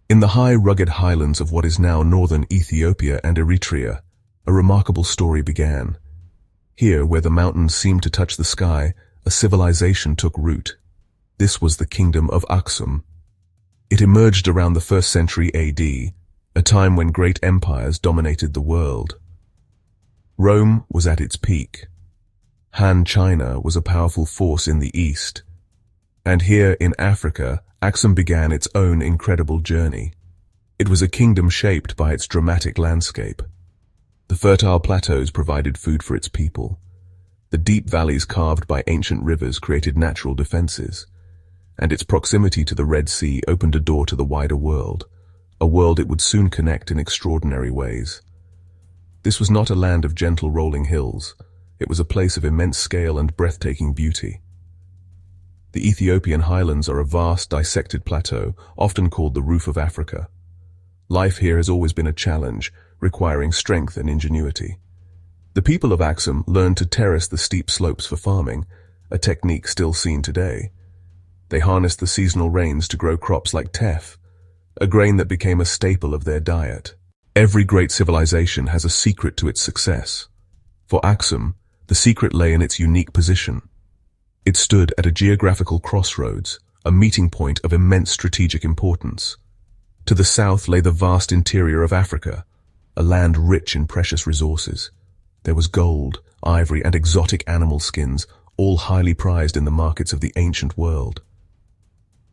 In the high, rugged highlands of what is now northern Ethiopia and Eritrea, a remarkable story began. Here, where the mountains seemed to touch the sky, a civilization took root. This was the kingdom of Aksum. It emerged around the 1st century AD, a time when great empires dominated the world. Rome was at its peak. Han China was a powerful force in the east. And here in Africa, Aksum began its own incredible journey. It was a kingdom shaped by its dramatic landscape. The fertile plateaus provided food for its people. The deep valleys carved by ancient rivers created natural defenses. And its proximity to the Red Sea opened a door to the wider world, a world it would soon connect in extraordinary ways. This was not a land of gentle rolling hills. It was a place of immense scale and breathtaking beauty. The Ethiopian highlands are a vast, dissected plateau, often called the roof of Africa. Life here has always been a challenge, requiring strength and ingenuity. The people of Aksum learned to terrace the steep slopes for farming, a technique still seen today. They harnessed the seasonal rains to grow crops like teff, a grain that became a staple of their diet. Every great civilization has a secret to its success. For Aksum, the secret lay in its unique position. It stood at a geographical crossroads, a meeting point of immense strategic importance. To the south lay the vast interior of Africa, a land rich in precious resources. There was gold, ivory, and exotic animal skins, all highly prized in the markets of the ancient world.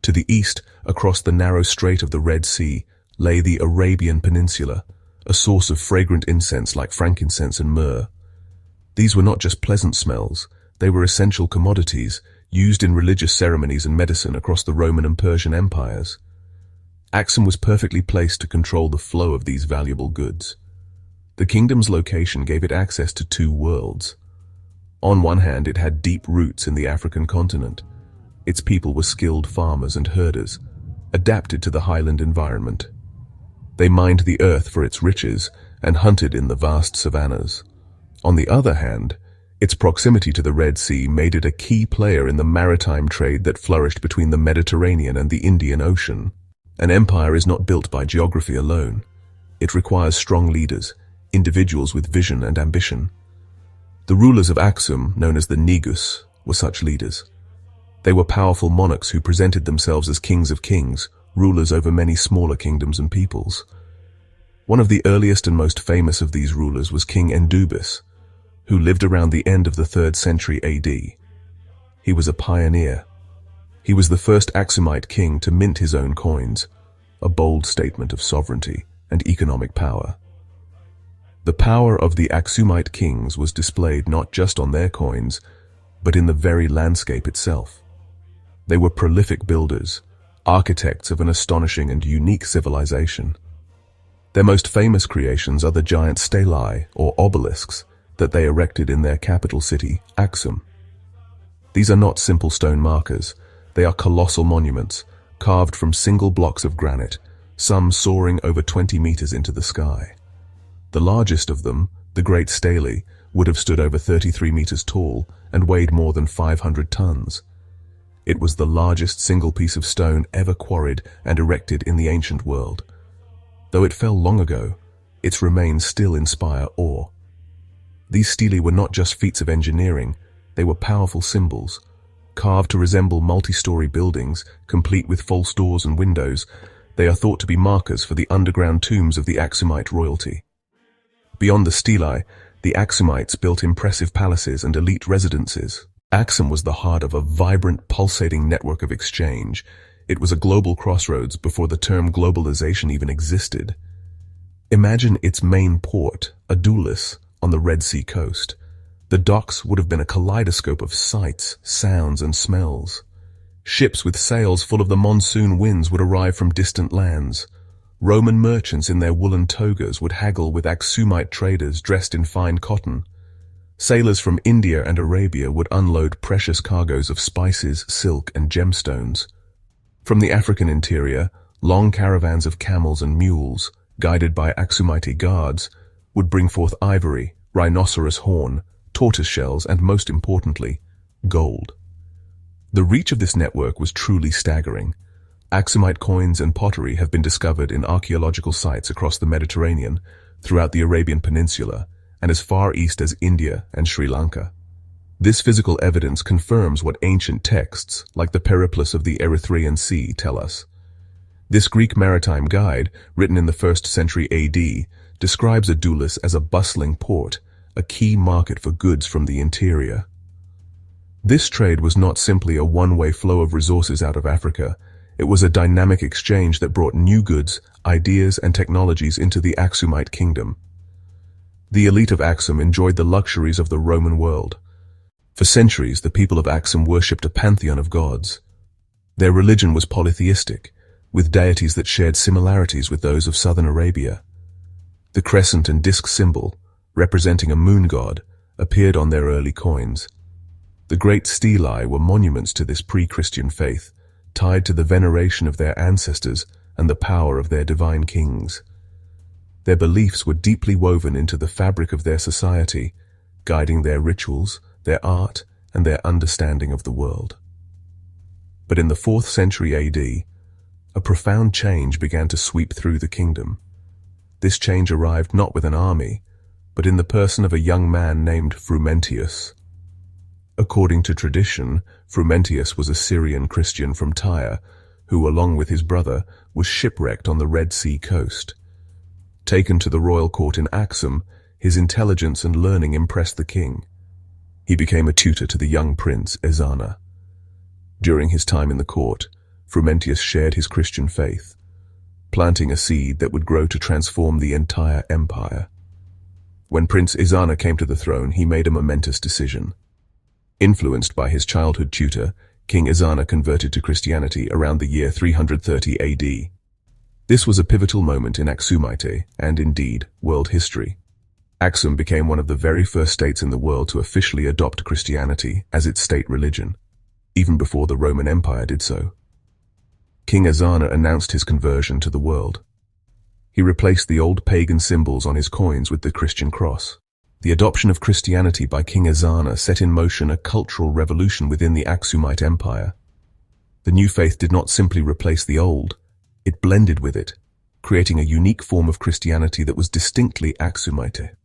To the east, across the narrow strait of the Red Sea, lay the Arabian Peninsula, a source of fragrant incense like frankincense and myrrh. These were not just pleasant smells, they were essential commodities used in religious ceremonies and medicine across the Roman and Persian empires. Aksum was perfectly placed to control the flow of these valuable goods. The kingdom's location gave it access to two worlds. On one hand, it had deep roots in the African continent. Its people were skilled farmers and herders, adapted to the highland environment. They mined the earth for its riches and hunted in the vast savannas. On the other hand, its proximity to the Red Sea made it a key player in the maritime trade that flourished between the Mediterranean and the Indian Ocean. An empire is not built by geography alone. It requires strong leaders, individuals with vision and ambition. The rulers of Aksum, known as the Negus, were such leaders. They were powerful monarchs who presented themselves as kings of kings, rulers over many smaller kingdoms and peoples. One of the earliest and most famous of these rulers was King Endubis, who lived around the end of the 3rd century AD. He was a pioneer. He was the first Aksumite king to mint his own coins, a bold statement of sovereignty and economic power. The power of the Aksumite kings was displayed not just on their coins, but in the very landscape itself. They were prolific builders, architects of an astonishing and unique civilization. Their most famous creations are the giant stelae, or obelisks, that they erected in their capital city, Aksum. These are not simple stone markers. They are colossal monuments, carved from single blocks of granite, some soaring over 20 meters into the sky. The largest of them, the Great Stele, would have stood over 33 meters tall and weighed more than 500 tons. It was the largest single piece of stone ever quarried and erected in the ancient world. Though it fell long ago, its remains still inspire awe. These stelae were not just feats of engineering, they were powerful symbols. Carved to resemble multi-story buildings, complete with false doors and windows, they are thought to be markers for the underground tombs of the Aksumite royalty. Beyond the stelae, the Aksumites built impressive palaces and elite residences. Aksum was the heart of a vibrant, pulsating network of exchange. It was a global crossroads before the term globalization even existed. Imagine its main port, Adulis, on the Red Sea coast. The docks would have been a kaleidoscope of sights, sounds, and smells. Ships with sails full of the monsoon winds would arrive from distant lands. Roman merchants in their woolen togas would haggle with Aksumite traders dressed in fine cotton. Sailors from India and Arabia would unload precious cargoes of spices, silk, and gemstones. From the African interior, long caravans of camels and mules, guided by Aksumite guards, would bring forth ivory, rhinoceros horn, tortoise shells, and most importantly, gold. The reach of this network was truly staggering. Aksumite coins and pottery have been discovered in archaeological sites across the Mediterranean, throughout the Arabian Peninsula, and as far east as India and Sri Lanka. This physical evidence confirms what ancient texts, like the Periplus of the Erythraean Sea, tell us. This Greek maritime guide, written in the 1st century AD, describes Adulis as a bustling port, a key market for goods from the interior. This trade was not simply a one-way flow of resources out of Africa. It was a dynamic exchange that brought new goods, ideas, and technologies into the Aksumite kingdom. The elite of Aksum enjoyed the luxuries of the Roman world. For centuries, the people of Aksum worshipped a pantheon of gods. Their religion was polytheistic, with deities that shared similarities with those of southern Arabia. The crescent and disc symbol, representing a moon god, appeared on their early coins. The great stelae were monuments to this pre-Christian faith, tied to the veneration of their ancestors and the power of their divine kings. Their beliefs were deeply woven into the fabric of their society, guiding their rituals, their art, and their understanding of the world. But in the 4th century AD, a profound change began to sweep through the kingdom. This change arrived not with an army, but in the person of a young man named Frumentius. According to tradition, Frumentius was a Syrian Christian from Tyre, who, along with his brother, was shipwrecked on the Red Sea coast. Taken to the royal court in Aksum, his intelligence and learning impressed the king. He became a tutor to the young prince, Ezana. During his time in the court, Frumentius shared his Christian faith, planting a seed that would grow to transform the entire empire. When Prince Ezana came to the throne, he made a momentous decision. Influenced by his childhood tutor, King Ezana converted to Christianity around the year 330 AD. This was a pivotal moment in Aksumite and, indeed, world history. Aksum became one of the very first states in the world to officially adopt Christianity as its state religion, even before the Roman Empire did so. King Ezana announced his conversion to the world. He replaced the old pagan symbols on his coins with the Christian cross. The adoption of Christianity by King Ezana set in motion a cultural revolution within the Aksumite Empire. The new faith did not simply replace the old, it blended with it, creating a unique form of Christianity that was distinctly Aksumite.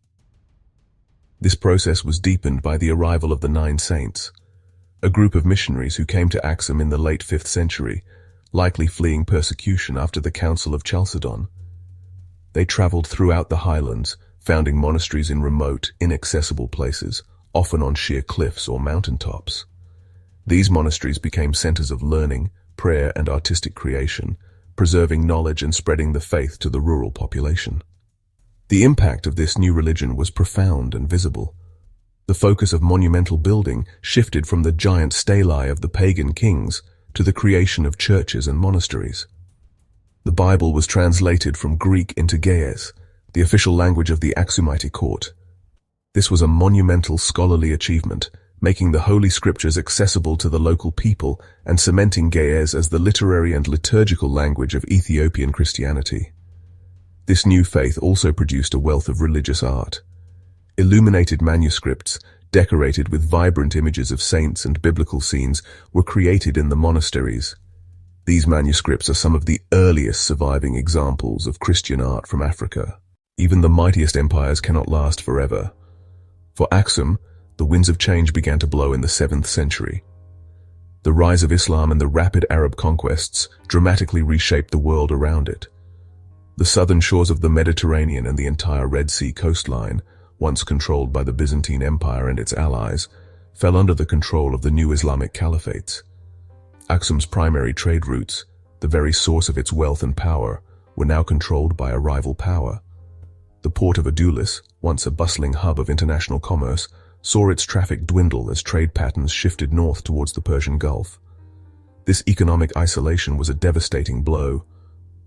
This process was deepened by the arrival of the 9 Saints, a group of missionaries who came to Aksum in the late 5th century, likely fleeing persecution after the Council of Chalcedon. They traveled throughout the highlands, founding monasteries in remote, inaccessible places, often on sheer cliffs or mountaintops. These monasteries became centers of learning, prayer, and artistic creation, preserving knowledge and spreading the faith to the rural population. The impact of this new religion was profound and visible. The focus of monumental building shifted from the giant stelae of the pagan kings to the creation of churches and monasteries. The Bible was translated from Greek into Ge'ez, the official language of the Aksumite court. This was a monumental scholarly achievement, making the Holy Scriptures accessible to the local people and cementing Ge'ez as the literary and liturgical language of Ethiopian Christianity. This new faith also produced a wealth of religious art. Illuminated manuscripts, decorated with vibrant images of saints and biblical scenes, were created in the monasteries. These manuscripts are some of the earliest surviving examples of Christian art from Africa. Even the mightiest empires cannot last forever. For Aksum, the winds of change began to blow in the 7th century. The rise of Islam and the rapid Arab conquests dramatically reshaped the world around it. The southern shores of the Mediterranean and the entire Red Sea coastline, once controlled by the Byzantine Empire and its allies, fell under the control of the new Islamic caliphates. Aksum's primary trade routes, the very source of its wealth and power, were now controlled by a rival power. The port of Adulis, once a bustling hub of international commerce, saw its traffic dwindle as trade patterns shifted north towards the Persian Gulf. This economic isolation was a devastating blow.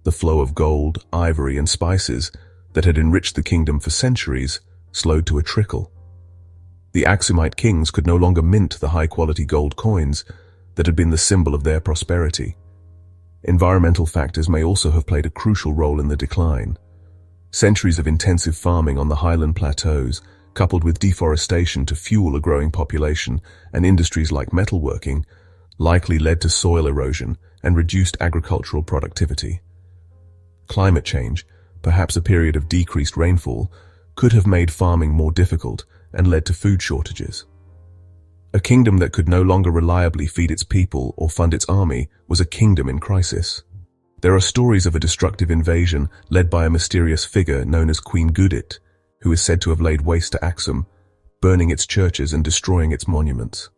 The flow of gold, ivory, and spices that had enriched the kingdom for centuries slowed to a trickle. The Aksumite kings could no longer mint the high-quality gold coins that had been the symbol of their prosperity. Environmental factors may also have played a crucial role in the decline. Centuries of intensive farming on the highland plateaus, coupled with deforestation to fuel a growing population and industries like metalworking, likely led to soil erosion and reduced agricultural productivity. Climate change, perhaps a period of decreased rainfall, could have made farming more difficult and led to food shortages. A kingdom that could no longer reliably feed its people or fund its army was a kingdom in crisis. There are stories of a destructive invasion led by a mysterious figure known as Queen Gudit, who is said to have laid waste to Aksum, burning its churches and destroying its monuments.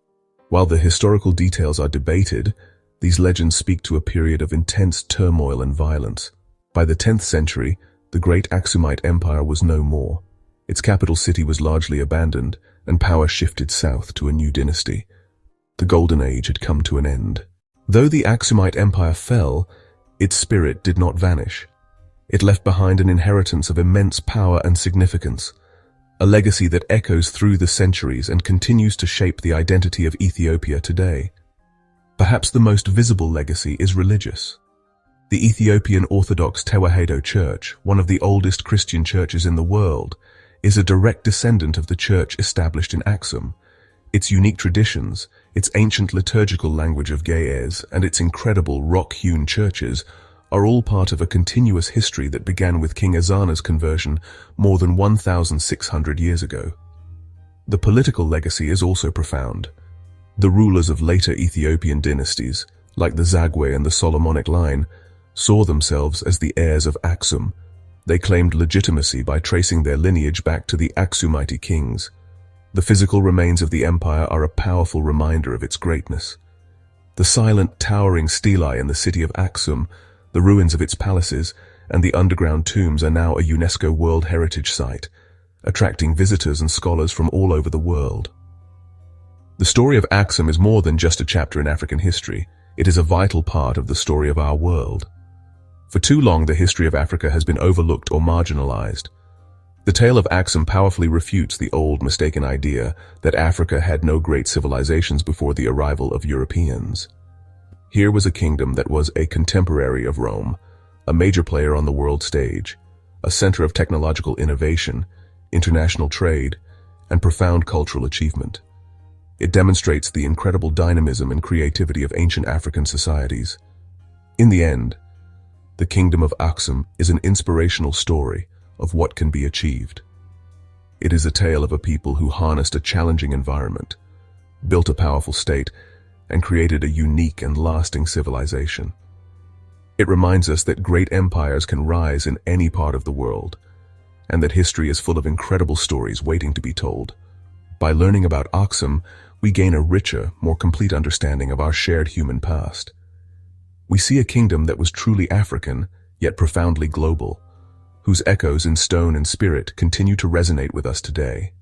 While the historical details are debated, these legends speak to a period of intense turmoil and violence. By the 10th century, the great Aksumite Empire was no more. Its capital city was largely abandoned, and power shifted south to a new dynasty. The Golden Age had come to an end. Though the Aksumite Empire fell, its spirit did not vanish. It left behind an inheritance of immense power and significance, a legacy that echoes through the centuries and continues to shape the identity of Ethiopia today. Perhaps the most visible legacy is religious. The Ethiopian Orthodox Tewahedo Church, one of the oldest Christian churches in the world, is a direct descendant of the church established in Aksum. Its unique traditions, its ancient liturgical language of Ge'ez, and its incredible rock-hewn churches are all part of a continuous history that began with King Ezana's conversion more than 1,600 years ago. The political legacy is also profound. The rulers of later Ethiopian dynasties, like the Zagwe and the Solomonic line, saw themselves as the heirs of Aksum. They claimed legitimacy by tracing their lineage back to the Aksumite kings. The physical remains of the empire are a powerful reminder of its greatness. The silent, towering stelae in the city of Aksum, the ruins of its palaces, and the underground tombs are now a UNESCO World Heritage Site, attracting visitors and scholars from all over the world. The story of Aksum is more than just a chapter in African history. It is a vital part of the story of our world. For too long, the history of Africa has been overlooked or marginalized. The tale of Aksum powerfully refutes the old mistaken idea that Africa had no great civilizations before the arrival of Europeans. Here was a kingdom that was a contemporary of Rome, a major player on the world stage, a center of technological innovation, international trade, and profound cultural achievement. It demonstrates the incredible dynamism and creativity of ancient African societies. In the end, the Kingdom of Aksum is an inspirational story of what can be achieved. It is a tale of a people who harnessed a challenging environment, built a powerful state, and created a unique and lasting civilization. It reminds us that great empires can rise in any part of the world, and that history is full of incredible stories waiting to be told. By learning about Aksum, we gain a richer, more complete understanding of our shared human past. We see a kingdom that was truly African, yet profoundly global, whose echoes in stone and spirit continue to resonate with us today.